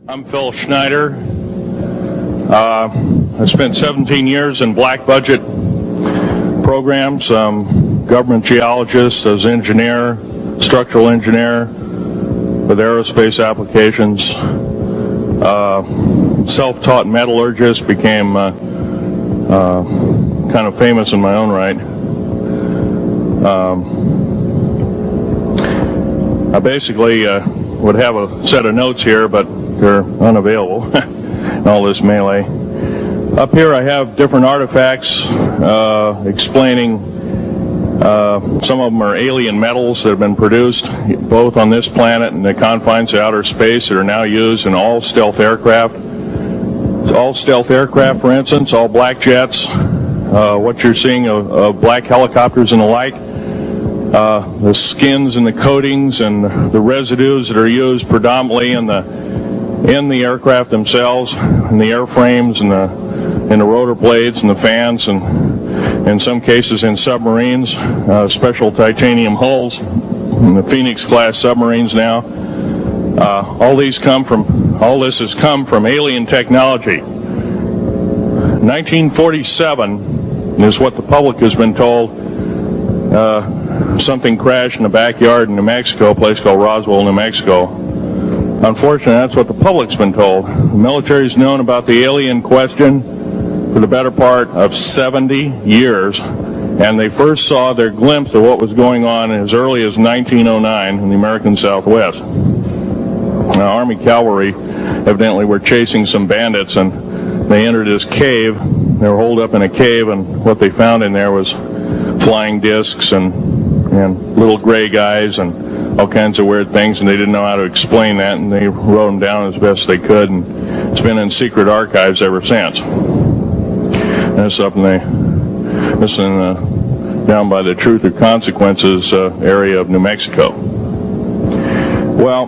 I'm Phil Schneider. I spent 17 years in black budget programs, government geologist, as engineer, structural engineer with aerospace applications, self-taught metallurgist, became kind of famous in my own right. I basically would have a set of notes here, but they're unavailable in all this melee. Up here I have different artifacts explaining some of them are alien metals that have been produced both on this planet and the confines of outer space that are now used in all stealth aircraft. All stealth aircraft, for instance, all black jets, what you're seeing of black helicopters and the like, the skins and the coatings and the residues that are used predominantly in the aircraft themselves, in the airframes and the rotor blades and the fans, and in some cases in submarines, special titanium hulls in the Phoenix class submarines now. All this has come from alien technology. 1947 is what the public has been told. Something crashed in the backyard in New Mexico, a place called Roswell, New Mexico. Unfortunately, that's what the public's been told. The military's known about the alien question for the better part of 70 years, and they first saw their glimpse of what was going on as early as 1909 in the American Southwest. Now, Army cavalry evidently were chasing some bandits, and they entered this cave. They were holed up in a cave, and what they found in there was flying discs and little gray guys and all kinds of weird things, and they didn't know how to explain that, and they wrote them down as best they could, and it's been in secret archives ever since. And it's up down by the Truth or Consequences area of New Mexico. Well,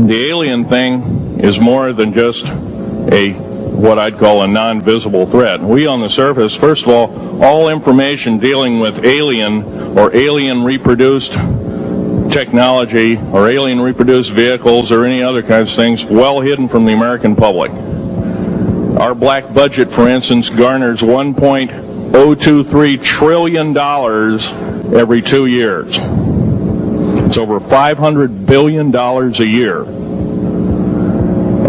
the alien thing is more than just what I'd call a non-visible threat. We on the surface, first of all information dealing with alien or alien reproduced technology or alien reproduced vehicles or any other kinds of things well hidden from the American public. Our black budget, for instance, garners $1.023 trillion every 2 years. It's over $500 billion a year.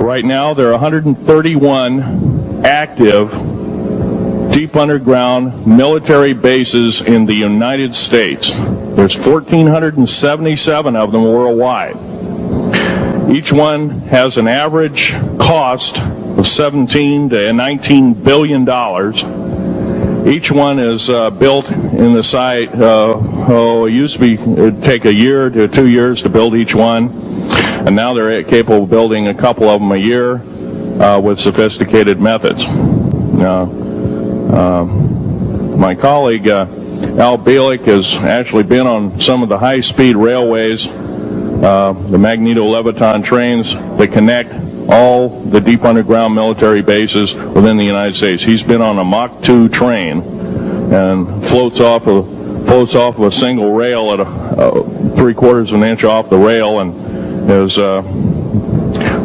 Right now, there are 131 active deep underground military bases in the United States. There's 1,477 of them worldwide. Each one has an average cost of $17 to $19 billion. Each one is built in the site. It used to be it'd take a year to 2 years to build each one, and now they're capable of building a couple of them a year with sophisticated methods. My colleague Al Bielik has actually been on some of the high-speed railways, the magneto-leviton trains that connect all the deep underground military bases within the United States. He's been on a Mach 2 train and floats off of a single rail at 3/4 of an inch off the rail, and is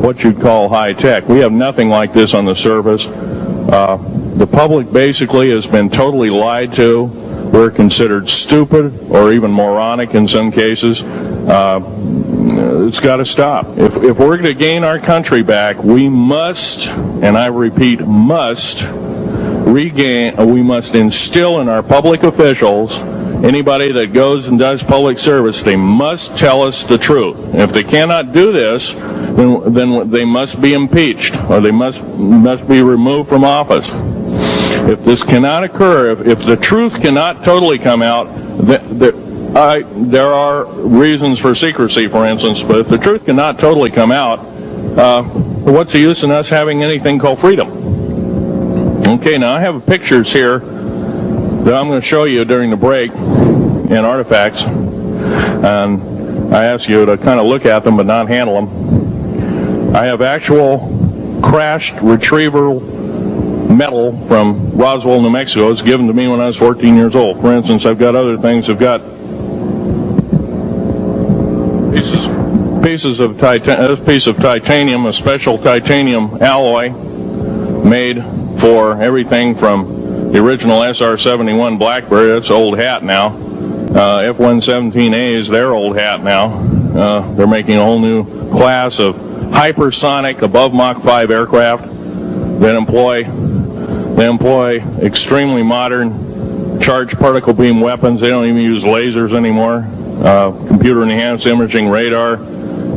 what you'd call high tech. We have nothing like this on the surface. The public basically has been totally lied to. We're considered stupid or even moronic in some cases. It's got to stop. If we're going to gain our country back, we must, and I repeat, must instill in our public officials, anybody that goes and does public service, they must tell us the truth. And if they cannot do this, then they must be impeached, or they must be removed from office. If this cannot occur, if the truth cannot totally come out, there are reasons for secrecy, for instance, but if the truth cannot totally come out, what's the use in us having anything called freedom? Okay, now I have pictures here that I'm going to show you during the break in artifacts, and I ask you to kind of look at them but not handle them. I have actual crashed retriever metal from Roswell, New Mexico. It's given to me when I was 14 years old. For instance, I've got other things. I've got pieces of this piece of titanium, a special titanium alloy made for everything from the original SR-71 Blackbird. That's old hat now. F-117A is their old hat now. They're making a whole new class of hypersonic above Mach 5 aircraft that employ extremely modern charged particle beam weapons. They don't even use lasers anymore. Computer enhanced imaging radar,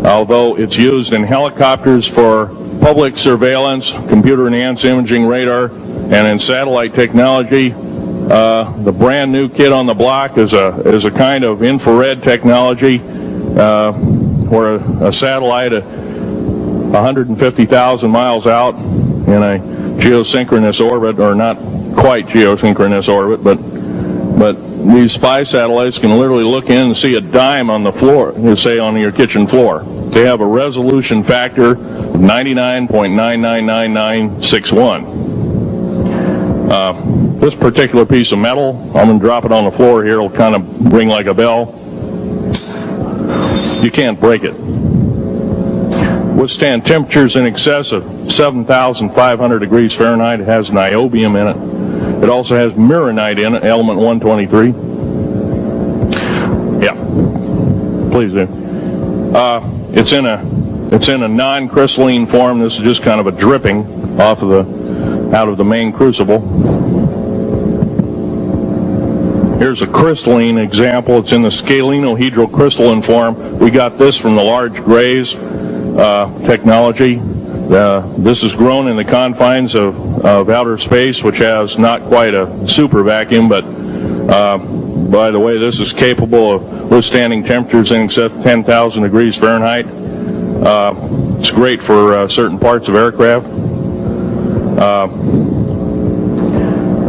although it's used in helicopters for public surveillance, computer enhanced imaging radar, and in satellite technology. The brand new kid on the block is a kind of infrared technology where a satellite 150,000 miles out in a geosynchronous orbit, or not quite geosynchronous orbit, but these spy satellites can literally look in and see a dime on the floor, say on your kitchen floor. They have a resolution factor of 99.999961. This particular piece of metal, I'm going to drop it on the floor here. It'll kind of ring like a bell. You can't break it. Withstand temperatures in excess of 7,500 degrees Fahrenheit. It has niobium in it. It also has mironite in it, element 123. Yeah, please do. It's in a non-crystalline form. This is just kind of a dripping out of the main crucible. Here's a crystalline example. It's in the scalenohedral crystalline form. We got this from the large grays technology. This is grown in the confines of outer space, which has not quite a super vacuum, but by the way, this is capable of withstanding temperatures in excess of 10,000 degrees Fahrenheit. It's great for certain parts of aircraft.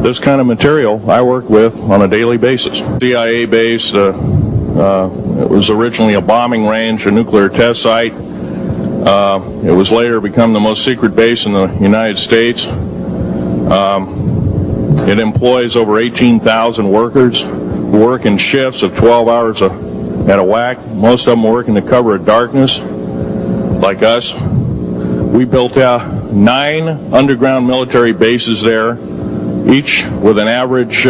This kind of material I work with on a daily basis. CIA base, it was originally a bombing range, a nuclear test site. It was later become the most secret base in the United States. It employs over 18,000 workers who work in shifts of 12 hours at a whack. Most of them work in the cover of darkness, like us. We built 9 underground military bases there, each with an average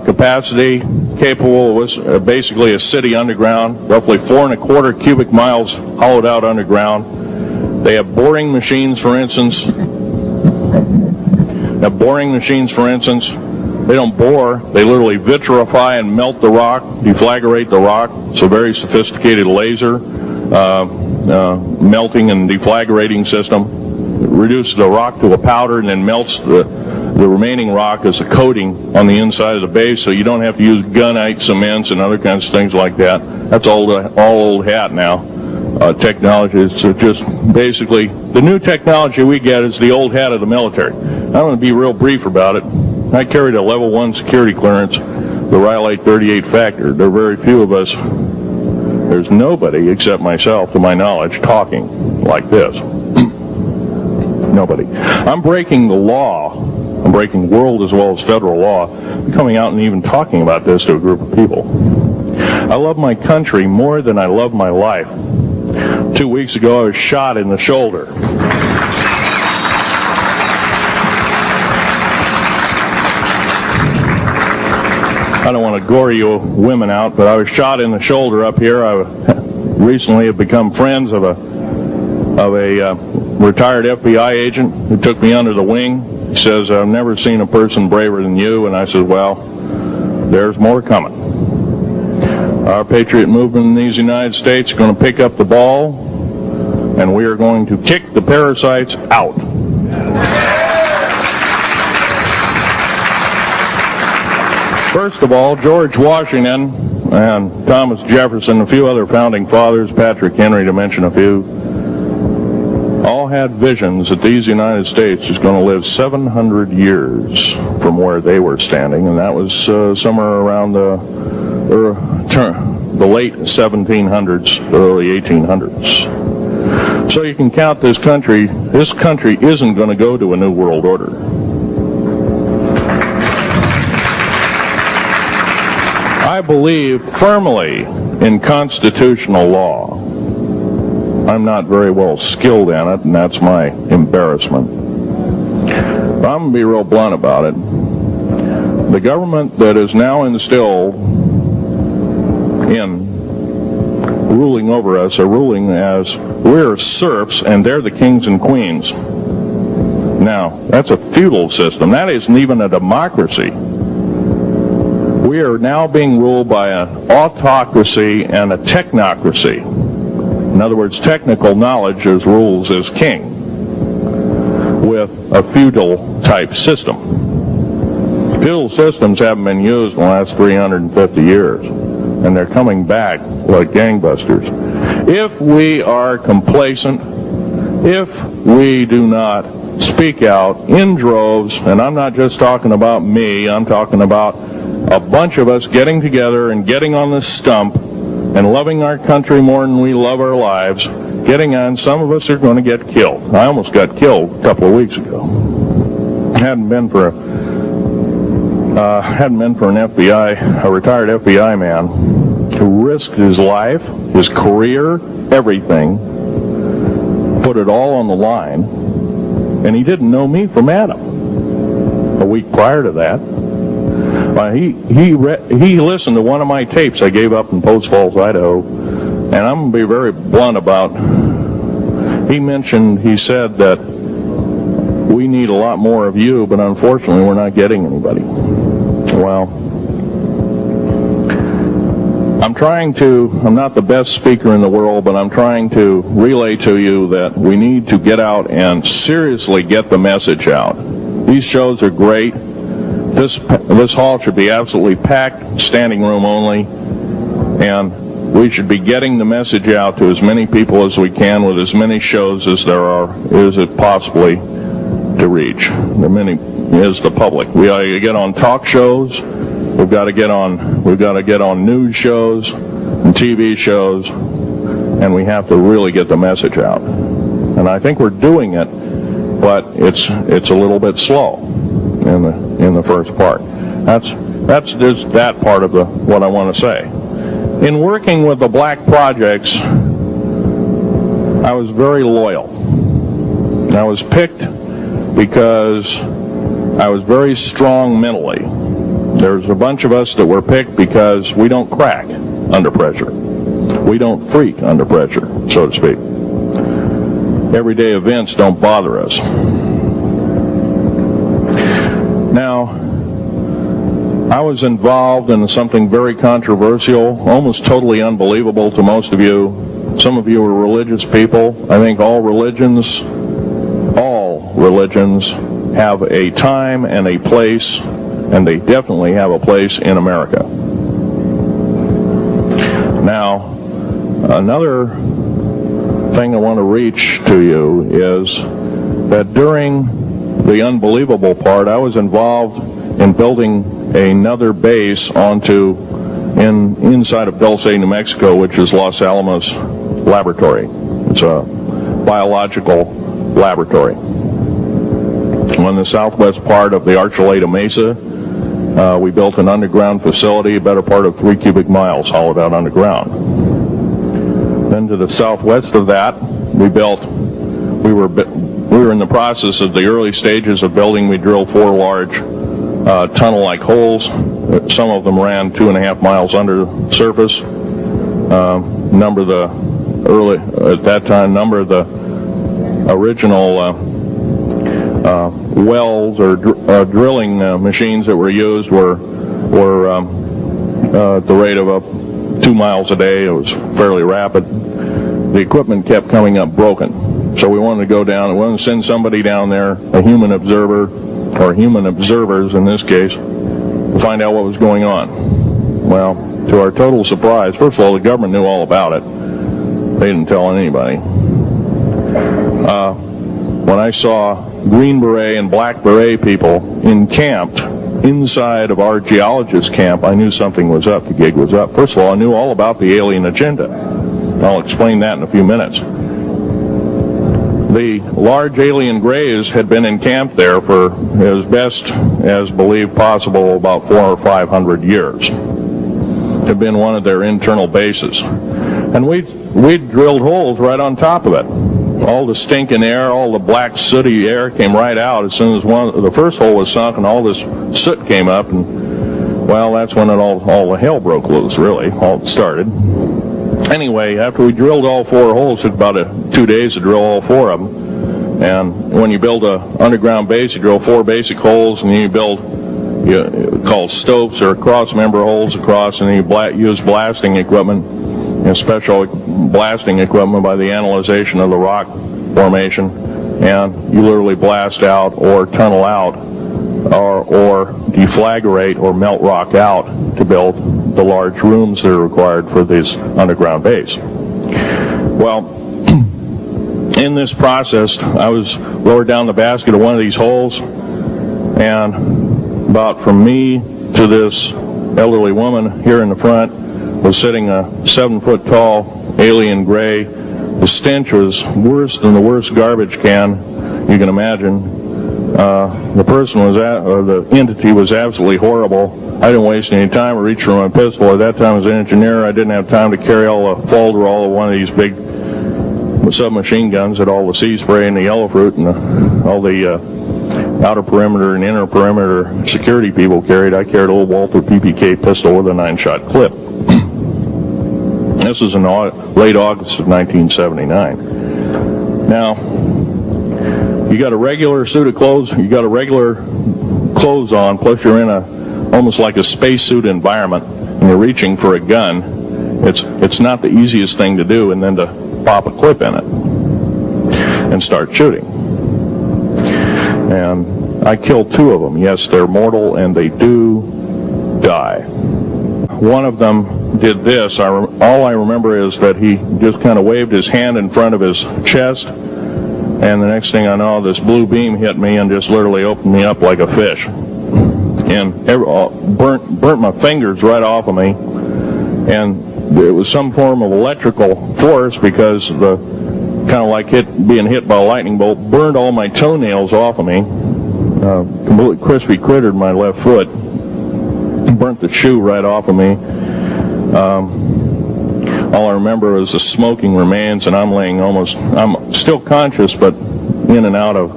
capacity capable of basically a city underground, roughly 4¼ cubic miles hollowed out underground. They have boring machines, for instance. They don't bore, they literally vitrify and melt the rock, deflagrate the rock. It's a very sophisticated laser melting and deflagrating system. It reduces the rock to a powder and then melts the remaining rock as a coating on the inside of the base, so you don't have to use gunite cements and other kinds of things like that. That's all old hat now. Technology is just basically the new technology we get is the old hat of the military. I'm going to be real brief about it. I carried a level 1 security clearance, the Rhyolite 38 factor. There are very few of us. There's nobody except myself, to my knowledge, talking like this. Nobody. I'm breaking the law. I'm breaking world as well as federal law, coming out and even talking about this to a group of people. I love my country more than I love my life. 2 weeks ago, I was shot in the shoulder. I don't want to gore you women out, but I was shot in the shoulder up here. I recently have become friends of a retired FBI agent who took me under the wing. He says, I've never seen a person braver than you. And I said, well, there's more coming. Our patriot movement in these United States is going to pick up the ball, and we are going to kick the parasites out. First of all, George Washington and Thomas Jefferson, a few other founding fathers, Patrick Henry to mention a few, all had visions that these United States is going to live 700 years from where they were standing, and that was somewhere around the late 1700s, early 1800s. So you can count this country. This country isn't going to go to a new world order. I believe firmly in constitutional law. I'm not very well skilled in it, and that's my embarrassment. But I'm going to be real blunt about it. The government that is now instilled in ruling over us are ruling as we're serfs and they're the kings and queens. Now, that's a feudal system. That isn't even a democracy. We are now being ruled by an autocracy and a technocracy. In other words, technical knowledge as rules as king, with a feudal type system. Feudal systems haven't been used in the last 350 years, and they're coming back like gangbusters. If we are complacent, if we do not speak out in droves, and I'm not just talking about me, I'm talking about a bunch of us getting together and getting on this stump and loving our country more than we love our lives, getting on, some of us are going to get killed. I almost got killed a couple of weeks ago. Hadn't been for an FBI, a retired FBI man, who risked his life, his career, everything, put it all on the line, and he didn't know me from Adam. A week prior to that, he listened to one of my tapes I gave up in Post Falls, Idaho, and I'm going to be very blunt about. He said that we need a lot more of you, but unfortunately we're not getting anybody. Well, I'm not the best speaker in the world, but I'm trying to relay to you that we need to get out and seriously get the message out. These shows are great. This hall should be absolutely packed, standing room only, and we should be getting the message out to as many people as we can with as many shows as is it possibly to reach. The many is the public. We ought to get on talk shows. We've got to get on news shows and TV shows, and we have to really get the message out. And I think we're doing it, but it's a little bit slow in the first part. That's just that part of what I want to say. In working with the black projects, I was very loyal. I was picked because I was very strong mentally. There's a bunch of us that were picked because we don't crack under pressure. We don't freak under pressure, so to speak. Everyday events don't bother us. Now, I was involved in something very controversial, almost totally unbelievable to most of you. Some of you are religious people. I think all religions have a time and a place, and they definitely have a place in America. Now, another thing I want to reach to you is that during the unbelievable part, I was involved in building another base inside of Dulce, New Mexico, which is Los Alamos Laboratory. It's a biological laboratory. On the southwest part of the Archuleta Mesa, we built an underground facility, a better part of 3 cubic miles hollowed out underground. Then to the southwest of that, we were in the process of the early stages of building. We drilled 4 large tunnel-like holes. Some of them ran 2.5 miles under the surface. Number of the original wells or drilling machines that were used were at the rate of 2 miles a day. It was fairly rapid. The equipment kept coming up broken. So we wanted to go down, we wanted to send somebody down there, a human observer, or human observers in this case, to find out what was going on. Well, to our total surprise, first of all, the government knew all about it. They didn't tell anybody. when I saw Green Beret and Black Beret people encamped inside of our geologist camp, I knew something was up. The gig was up. First of all, I knew all about the alien agenda. I'll explain that in a few minutes. The large alien grays had been encamped there for as best as believed possible about 400 or 500 years. Had been one of their internal bases. And we drilled holes right on top of it. All the stinking air, all the black sooty air came right out as soon as the first hole was sunk, and all this soot came up, and well, that's when all the hell broke loose, really. All started. Anyway, after we drilled all 4 holes, it took about 2 days to drill all 4 of them. And when you build an underground base, you drill 4 basic holes, and then you build called stopes or cross-member holes across, and then you use blasting equipment, special blasting equipment by the analyzation of the rock formation, and you literally blast out or tunnel out or deflagrate or melt rock out to build the large rooms that are required for this underground base. Well, in this process, I was lowered down the basket of one of these holes, and about from me to this elderly woman here in the front was sitting a 7-foot-tall alien gray. The stench was worse than the worst garbage can you can imagine. The person was or the entity was absolutely horrible. I didn't waste any time. I reached for my pistol. At that time, as an engineer, I didn't have time to carry all the folderol of one of these big submachine guns that all the sea spray and the yellow fruit and all the outer perimeter and inner perimeter security people carried. I carried a little Walter PPK pistol with a 9-shot clip. This is in late August of 1979. Now, you got a regular suit of clothes, you got a regular clothes on, plus you're in almost like a spacesuit environment, and you're reaching for a gun. It's not the easiest thing to do, and then to pop a clip in it and start shooting. And I killed 2 of them. Yes, they're mortal, and they do die. One of them did this. All I remember is that he just kind of waved his hand in front of his chest, and the next thing I know, this blue beam hit me and just literally opened me up like a fish, and burnt my fingers right off of me. And it was some form of electrical force, because the kind of like being hit by a lightning bolt burned all my toenails off of me. Completely crispy crittered my left foot. Burnt the shoe right off of me. All I remember is the smoking remains, and I'm still conscious, but in and out of,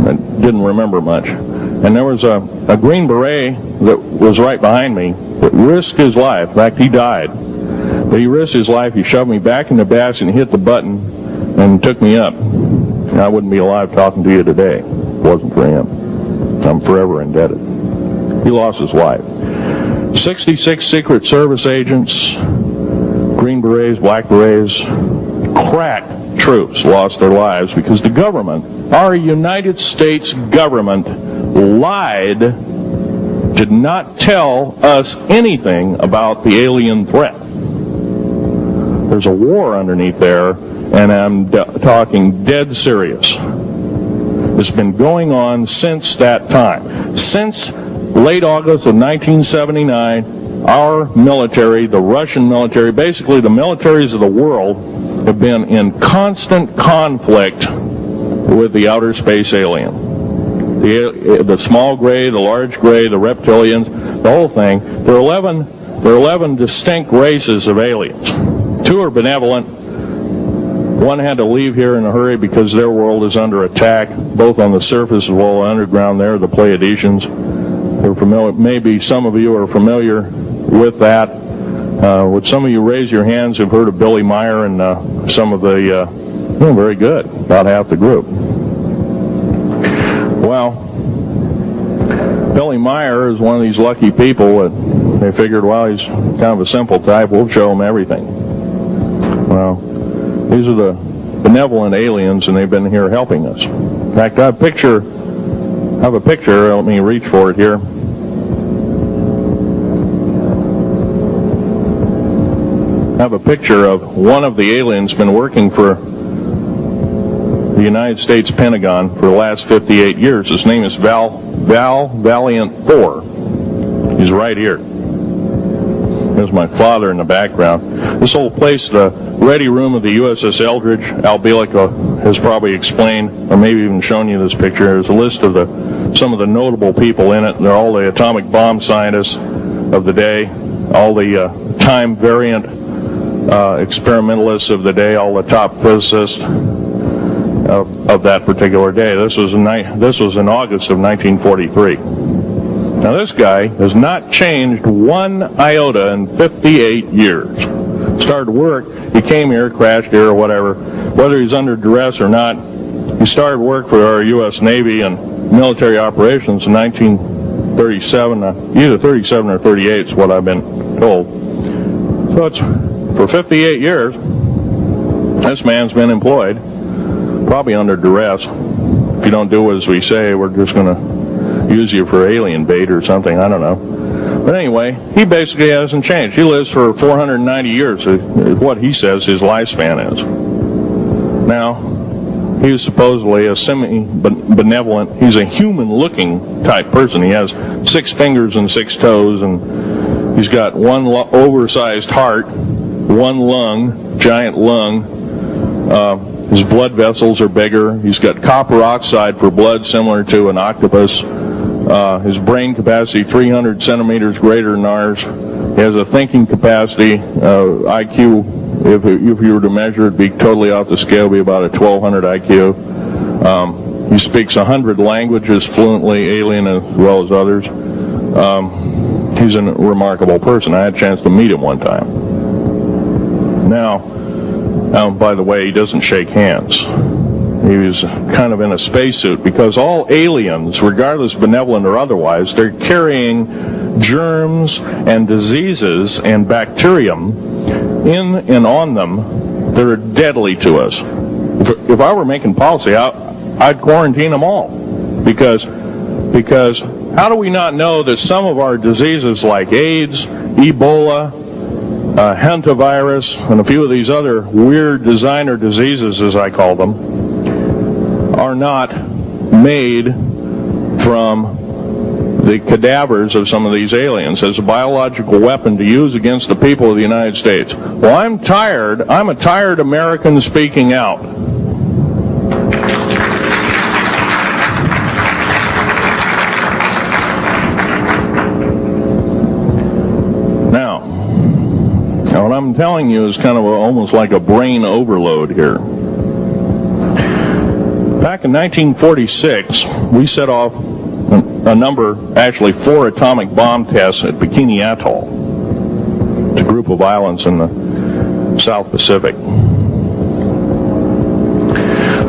I didn't remember much. And there was a Green Beret that was right behind me that risked his life. In fact, he died. But he risked his life. He shoved me back in the basket and hit the button and took me up. And I wouldn't be alive talking to you today if it wasn't for him. I'm forever indebted. He lost his life. 66 Secret Service agents, Green Berets, Black Berets, crack troops lost their lives because the government, our United States government, lied, did not tell us anything about the alien threat. There's a war underneath there, and I'm talking dead serious. It's been going on since that time. Since late August of 1979, our military, the Russian military, basically the militaries of the world, have been in constant conflict with the outer space alien. The small gray, the large gray, the reptilians, the whole thing. There are 11 distinct races of aliens. 2 are benevolent. 1 had to leave here in a hurry because their world is under attack, both on the surface as well as underground. There, the Pleiadians. They're familiar. Maybe some of you are familiar with that. Would some of you raise your hands who've heard of Billy Meyer and some of the, very good, about half the group. Well, Billy Meyer is one of these lucky people that they figured, well, he's kind of a simple type, we'll show him everything. Well, these are the benevolent aliens, and they've been here helping us. In fact, I have a picture, let me reach for it here. I have a picture of one of the aliens been working for the United States Pentagon for the last 58 years. His name is Val Valiant Thor. He's right here. There's my father in the background. This whole place, the ready room of the USS Eldridge, Al Bielek has probably explained, or maybe even shown you this picture. There's a list of some of the notable people in it. They're all the atomic bomb scientists of the day, all the time variant experimentalists of the day, all the top physicists of that particular day. This was in August of 1943. Now this guy has not changed one iota in 58 years. Started work, he came here, crashed here or whatever, whether he's under duress or not. He started work for our U.S. Navy and military operations in 1937, either 37 or 38 is what I've been told. So it's for 58 years, this man's been employed, probably under duress. If you don't do as we say, we're just going to use you for alien bait or something, I don't know. But anyway, he basically hasn't changed. He lives for 490 years, is what he says his lifespan is. Now, he's supposedly a semi-benevolent, he's a human-looking type person. He has 6 fingers and 6 toes, and he's got one oversized heart, one lung, giant lung. His blood vessels are bigger. He's got copper oxide for blood, similar to an octopus. His brain capacity 300 centimeters greater than ours. He has a thinking capacity, IQ, if you were to measure it, be totally off the scale, be about a 1200 IQ. He speaks 100 languages fluently, alien as well as others. He's a remarkable person. I had a chance to meet him one time. Now, by the way, he doesn't shake hands. He was kind of in a spacesuit because all aliens, regardless benevolent or otherwise, they're carrying germs and diseases and bacterium in and on them that are deadly to us. If I were making policy, I'd quarantine them all because how do we not know that some of our diseases like AIDS, Ebola, hantavirus, and a few of these other weird designer diseases, as I call them, are not made from the cadavers of some of these aliens as a biological weapon to use against the people of the United States? Well, I'm a tired American speaking out. Now, what I'm telling you is kind of almost like a brain overload here. Back in 1946, we set off a number, actually 4 atomic bomb tests at Bikini Atoll. It's a group of islands in the South Pacific.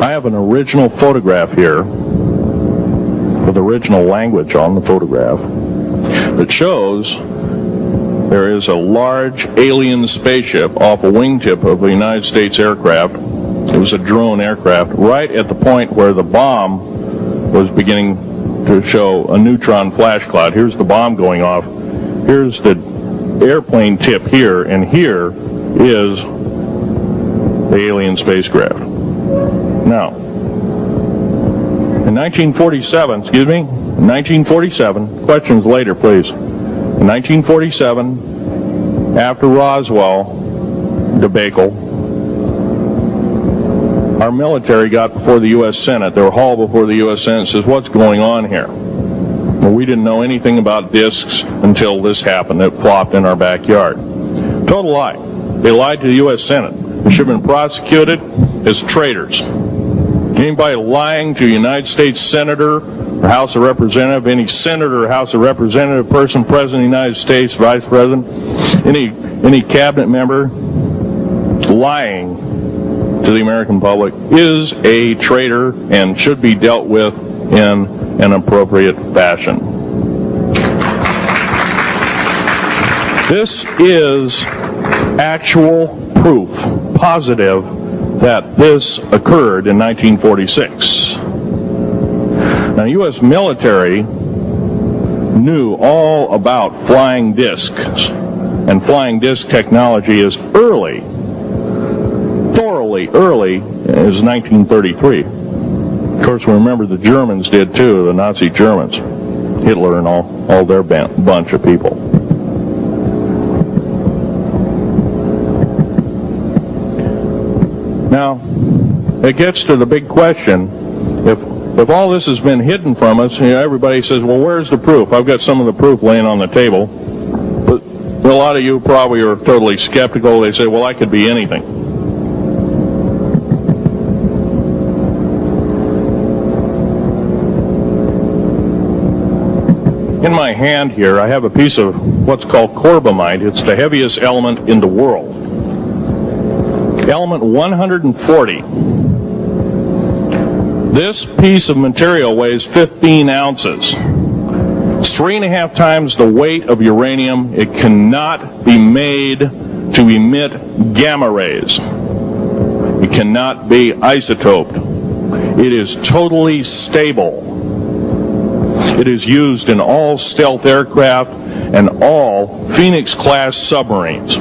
I have an original photograph here with original language on the photograph that shows there is a large alien spaceship off a wingtip of a United States aircraft. It was a drone aircraft right at the point where the bomb was beginning to show a neutron flash cloud. Here's the bomb going off. Here's the airplane tip here, and here is the alien spacecraft. Now, in 1947, questions later, please. In 1947, after Roswell debacle, our military got before the U.S. Senate. They were hauled before the U.S. Senate and says, what's going on here? Well, we didn't know anything about discs until this happened. It flopped in our backyard. Total lie. They lied to the U.S. Senate. They should have been prosecuted as traitors. Anybody lying to a United States Senator or House of Representative, any Senator or House of Representative person, President of the United States, Vice President, any cabinet member lying to the American public is a traitor and should be dealt with in an appropriate fashion. This is actual proof, positive, that this occurred in 1946. Now, U.S. military knew all about flying discs, and flying disc technology is thoroughly early as 1933. course, remember the Germans did too, the Nazi Germans. Hitler and all their bunch of people. Now, it gets to the big question, if all this has been hidden from us, everybody says, well, where's the proof? I've got some of the proof laying on the table. But a lot of you probably are totally skeptical. They say, well, I could be anything. In my hand here, I have a piece of what's called corbamide. It's the heaviest element in the world. Element 140. This piece of material weighs 15 ounces. It's 3.5 times the weight of uranium. It cannot be made to emit gamma rays. It cannot be isotoped. It is totally stable. It is used in all stealth aircraft and all Phoenix-class submarines.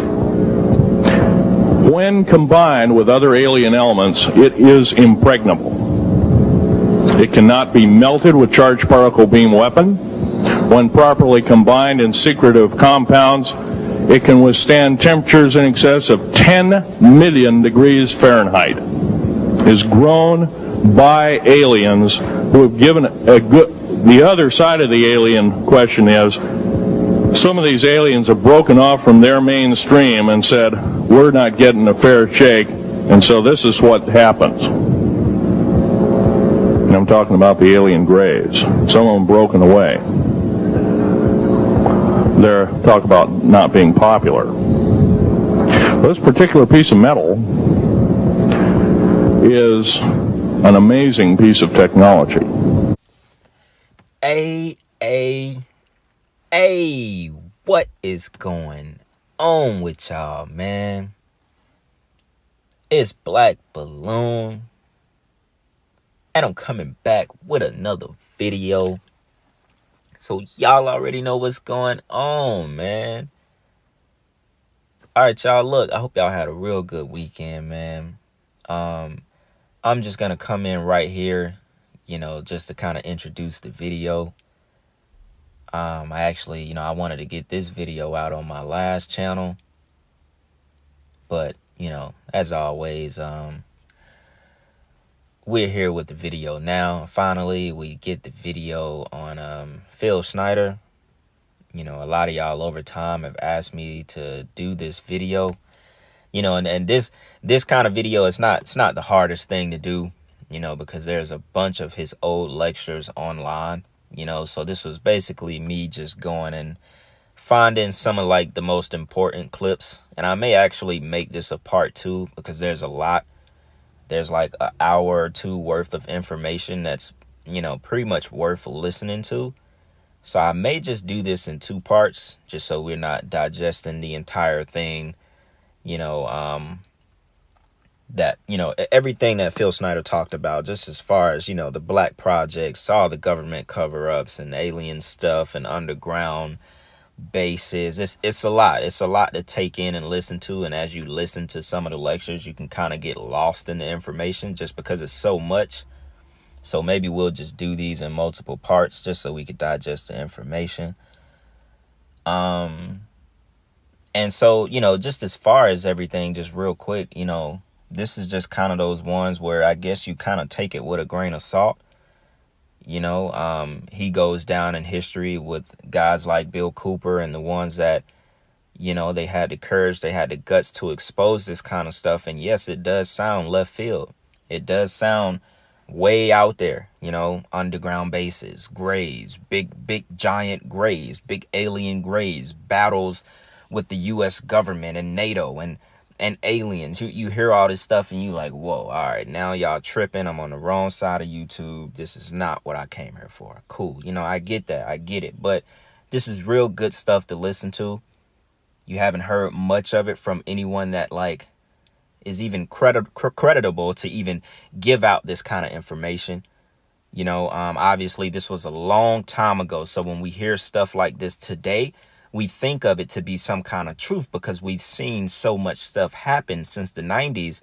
When combined with other alien elements, it is impregnable. It cannot be melted with charged particle beam weapon. When properly combined in secretive compounds, it can withstand temperatures in excess of 10 million degrees Fahrenheit. It is grown by aliens who have given a good... The other side of the alien question is, some of these aliens have broken off from their mainstream and said, we're not getting a fair shake, and so this is what happens. And I'm talking about the alien grays. Some of them broken away. They're talk about not being popular. This particular piece of metal is an amazing piece of technology. Hey, what is going on with y'all, man? It's Black Balloon, and I'm coming back with another video. So y'all already know what's going on, man. All right, y'all, look, I hope y'all had a real good weekend, man. I'm just gonna come in right here, just to kind of introduce the video. I actually, I wanted to get this video out on my last channel, but, as always, we're here with the video now. Finally, we get the video on Phil Schneider. A lot of y'all over time have asked me to do this video, and this kind of video it's not the hardest thing to do, because there's a bunch of his old lectures online. So this was basically me just going and finding some of like the most important clips. And I may actually make this a part 2 because there's a lot. There's like an hour or 2 worth of information that's, pretty much worth listening to. So I may just do this in 2 parts just so we're not digesting the entire thing, that, everything that Phil Schneider talked about, just as far as, the black projects, all the government cover-ups and alien stuff and underground bases. It's a lot. It's a lot to take in and listen to. And as you listen to some of the lectures, you can kind of get lost in the information just because it's so much. So maybe we'll just do these in multiple parts just so we could digest the information. And so, just as far as everything, just real quick, this is just kind of those ones where I guess you kind of take it with a grain of salt. He goes down in history with guys like Bill Cooper and the ones that, they had the courage, they had the guts to expose this kind of stuff. And yes, it does sound left field. It does sound way out there, underground bases, grays, big giant grays, big alien grays, battles with the U.S. government and NATO and aliens. You hear all this stuff and you like, whoa, all right, now y'all tripping. I'm on the wrong side of YouTube. This is not what I came here for. Cool. I get that. I get it. But this is real good stuff to listen to. You haven't heard much of it from anyone that like is even creditable to even give out this kind of information. Obviously this was a long time ago. So when we hear stuff like this today, we think of it to be some kind of truth because we've seen so much stuff happen since the 90s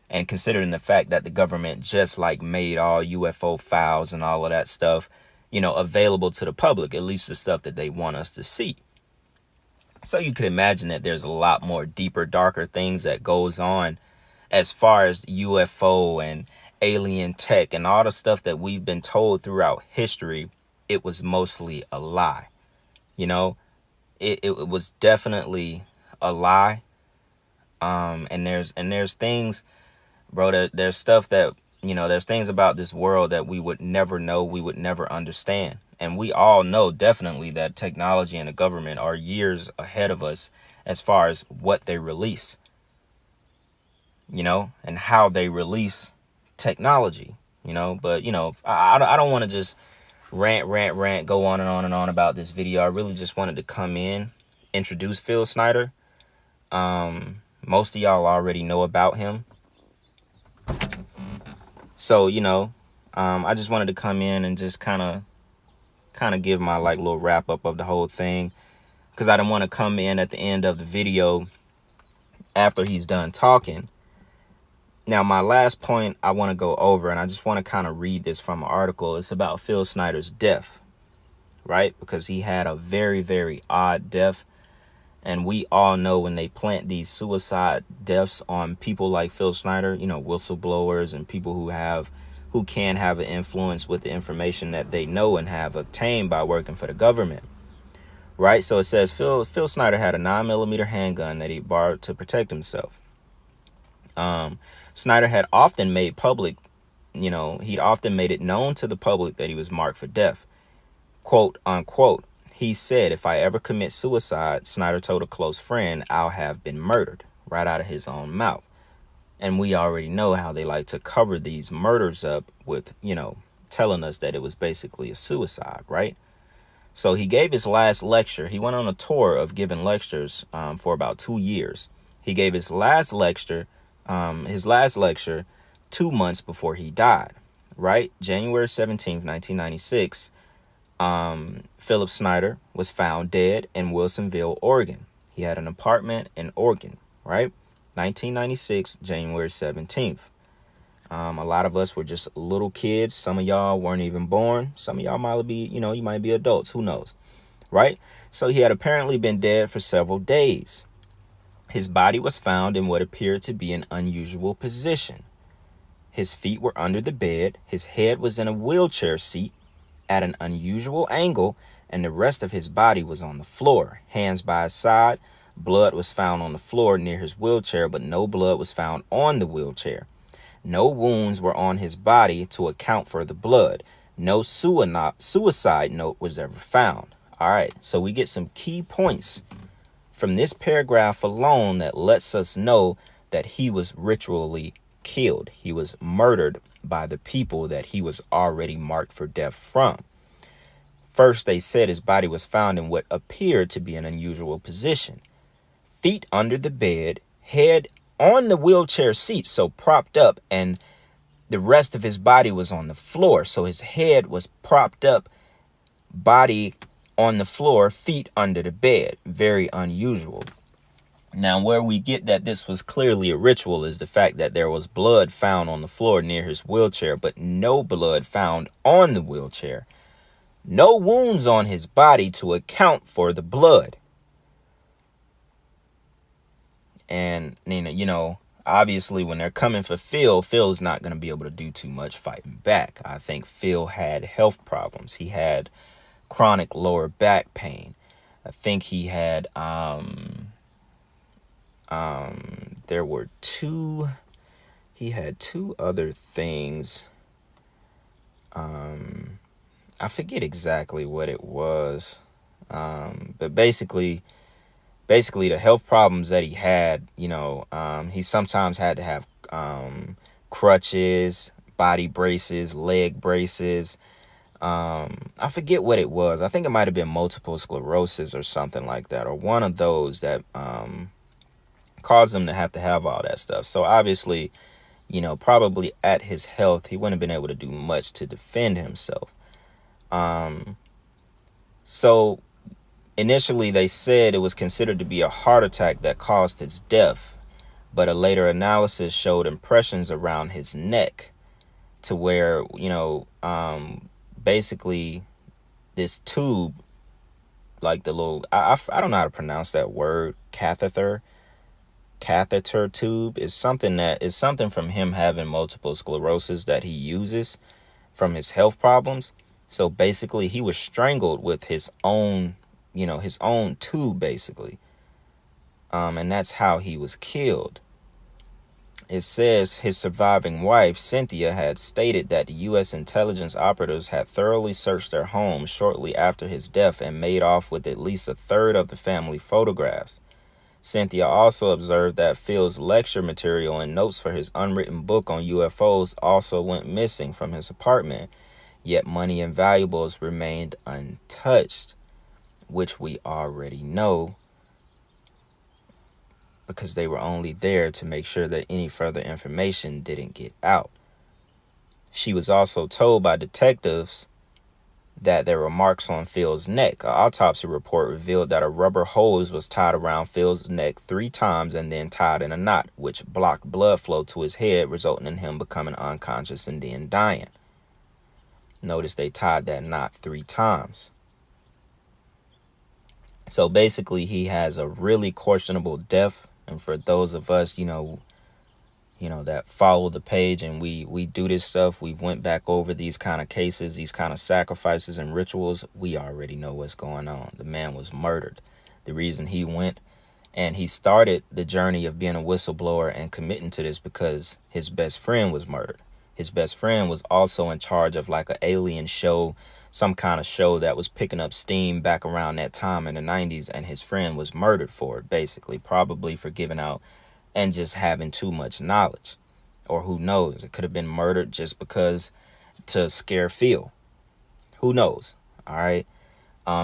And considering the fact that the government just like made all UFO files and all of that stuff, you know, available to the public, at least the stuff that they want us to see. So you could imagine that there's a lot more deeper, darker things that goes on as far as UFO and alien tech and all the stuff that we've been told throughout history. It was mostly a lie. You know, it was definitely a lie. And there's things, bro, there's stuff that, you know, there's things about this world that we would never know, we would never understand. And we all know definitely that technology and the government are years ahead of us as far as what they release, you know, and how they release technology, you know. But, you know, I don't want to just rant, go on and on about this video. I really just wanted to come in, introduce Phil Schneider. Most of y'all already know about him. So, you know, I just wanted to come in and just kind of give my like little wrap up of the whole thing, because I didn't want to come in at the end of the video after he's done talking. Now, my last point I want to go over, and I just want to kind of read this from an article. It's about Phil Schneider's death, right? Because he had a very, very odd death. And we all know when they plant these suicide deaths on people like Phil Schneider, you know, whistleblowers and people who can have an influence with the information that they know and have obtained by working for the government. Right. So it says Phil Schneider had a 9mm handgun that he borrowed to protect himself. Schneider had often made public, you know, he'd often made it known to the public that he was marked for death. Quote unquote. He said, "If I ever commit suicide," Schneider told a close friend, "I'll have been murdered," right out of his own mouth. And we already know how they like to cover these murders up with, you know, telling us that it was basically a suicide, right? So he gave his last lecture. He went on a tour of giving lectures for about 2 years. He gave his last lecture 2 months before he died, right? January 17th, 1996. Philip Schneider was found dead in Wilsonville, Oregon. He had an apartment in Oregon, right? 1996, January 17th. A lot of us were just little kids. Some of y'all weren't even born. Some of y'all might be, you know, you might be adults. Who knows, right? So he had apparently been dead for several days. His body was found in what appeared to be an unusual position. His feet were under the bed. His head was in a wheelchair seat at an unusual angle, and the rest of his body was on the floor, hands by his side. Blood was found on the floor near his wheelchair, but no blood was found on the wheelchair. No wounds were on his body to account for the blood. No suicide note was ever found. All right, so we get some key points from this paragraph alone that lets us know that he was ritually killed. He was murdered by the people that he was already marked for death from. First, they said his body was found in what appeared to be an unusual position. Feet under the bed, head on the wheelchair seat, so propped up, and the rest of his body was on the floor. So his head was propped up, body on the floor, feet under the bed. Very unusual. Now, where we get that this was clearly a ritual is the fact that there was blood found on the floor near his wheelchair, but no blood found on the wheelchair. No wounds on his body to account for the blood. And, you know, obviously when they're coming for Phil's not going to be able to do too much fighting back. I think Phil had health problems. He had chronic lower back pain. I think he had, he had two other things. I forget exactly what it was. But basically the health problems that he had, you know, he sometimes had to have, crutches, body braces, leg braces. I forget what it was. I think it might've been multiple sclerosis or something like that, or one of those that, caused him to have all that stuff. So obviously, you know, probably at his health, he wouldn't have been able to do much to defend himself. So initially they said it was considered to be a heart attack that caused his death. but a later analysis showed impressions around his neck to where, basically this tube, like the little, I don't know how to pronounce that word, catheter tube, is something from him having multiple sclerosis that he uses from his health problems. So basically he was strangled with his own tube, basically. And that's how he was killed. It says his surviving wife, Cynthia, had stated that the U.S. intelligence operatives had thoroughly searched their home shortly after his death and made off with at least a third of the family photographs. Cynthia also observed that Phil's lecture material and notes for his unwritten book on UFOs also went missing from his apartment, yet money and valuables remained untouched, which we already know, because they were only there to make sure that any further information didn't get out. She was also told by detectives that there were marks on Phil's neck. An autopsy report revealed that a rubber hose was tied around Phil's neck 3 times and then tied in a knot, which blocked blood flow to his head, resulting in him becoming unconscious and then dying. Notice they tied that knot 3 times. So basically he has a really questionable death. And for those of us, that follow the page and we do this stuff, we've went back over these kind of cases, these kind of sacrifices and rituals, we already know what's going on. The man was murdered. The reason he went and he started the journey of being a whistleblower and committing to this because his best friend was murdered. His best friend was also in charge of like an alien show, some kind of show that was picking up steam back around that time in the 90s, and his friend was murdered for it, basically, probably for giving out and just having too much knowledge. Or who knows, it could have been murdered just because to scare Phil. Who knows? All right.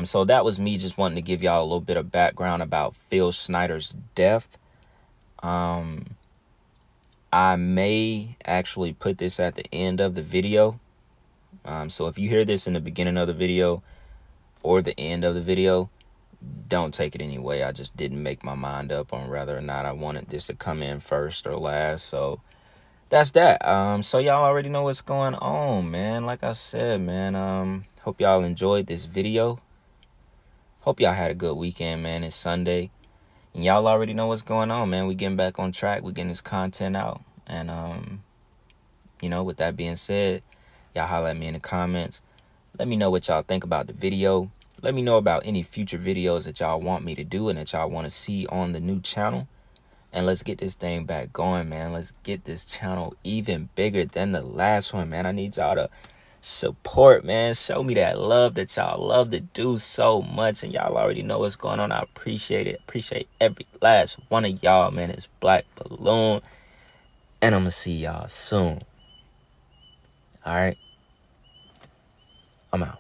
So that was me just wanting to give y'all a little bit of background about Phil Schneider's death. I may actually put this at the end of the video. So if you hear this in the beginning of the video or the end of the video, don't take it anyway. I just didn't make my mind up on whether or not I wanted this to come in first or last. So that's that. So y'all already know what's going on, man. Like I said, man, hope y'all enjoyed this video. Hope y'all had a good weekend, man. It's Sunday. And y'all already know what's going on, man. We getting back on track. We getting this content out. And, with that being said, y'all holler at me in the comments. Let me know what y'all think about the video. Let me know about any future videos that y'all want me to do and that y'all want to see on the new channel. And let's get this thing back going, man. Let's get this channel even bigger than the last one, man. I need y'all to support, man. Show me that love that y'all love to do so much. And y'all already know what's going on. I appreciate it. Appreciate every last one of y'all, man. It's Black Balloon. And I'm going to see y'all soon. All right. I'm out.